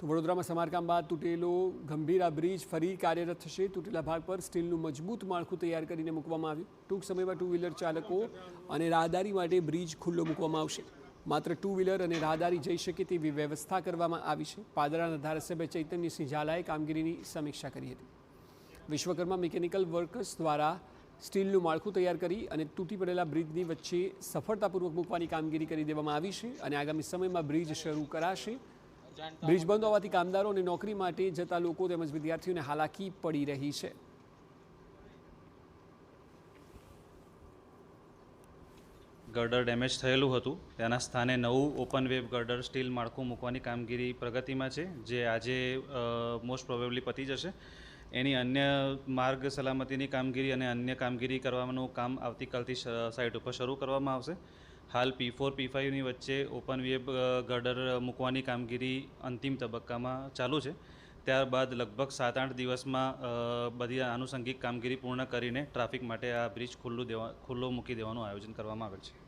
તો વડોદરામાં સમારકામ બાદ તૂટેલો ગંભીર આ બ્રિજ ફરી કાર્યરત થશે। તૂટેલા ભાગ પર સ્ટીલનું મજબૂત માળખું તૈયાર કરીને મૂકવામાં આવ્યું। ટૂંક સમયમાં ટુ વ્હીલર ચાલકો અને રાહદારી માટે બ્રિજ ખુલ્લો મૂકવામાં આવશે। માત્ર ટુ વ્હીલર અને રાહદારી જઈ શકે તેવી વ્યવસ્થા કરવામાં આવી છે। પાદરાના ધારાસભ્ય ચૈતન્યસિંહ ઝાલાએ કામગીરીની સમીક્ષા કરી હતી। વિશ્વકર્મા મિકેનિકલ વર્કર્સ દ્વારા સ્ટીલનું માળખું તૈયાર કરી અને તૂટી પડેલા બ્રિજની વચ્ચે સફળતાપૂર્વક મૂકવાની કામગીરી કરી દેવામાં આવી છે અને આગામી સમયમાં બ્રિજ શરૂ કરાશે। બ્રિજ બંધ હોવાથી કામદારો અને નોકરી માટે જતા લોકો તેમજ વિદ્યાર્થીઓને હાલાકી પડી રહી છે। ગર્ડર ડેમેજ થયેલું હતું તેના સ્થાને નવું ઓપન વેબ ગર્ડર સ્ટીલ માળખું મૂકવાની કામગીરી પ્રગતિમાં છે, જે આજે મોસ્ટ પ્રોબેબલી પતી જશે। એની અન્ય માર્ગ સલામતીની કામગીરી અને અન્ય કામગીરી કરવાનું કામ આવતીકાલથી સાઇટ ઉપર શરૂ કરવામાં આવશે। હાલ P4 P5ની વચ્ચે ઓપન વેબ ગર્ડર મૂકવાની કામગીરી અંતિમ તબક્કામાં ચાલુ છે। ત્યારબાદ લગભગ 7-8 દિવસમાં બધી આનુષંગિક કામગીરી પૂર્ણ કરીને ટ્રાફિક માટે આ બ્રિજ ખુલ્લો મૂકી દેવાનું આયોજન કરવામાં આવેલ છે।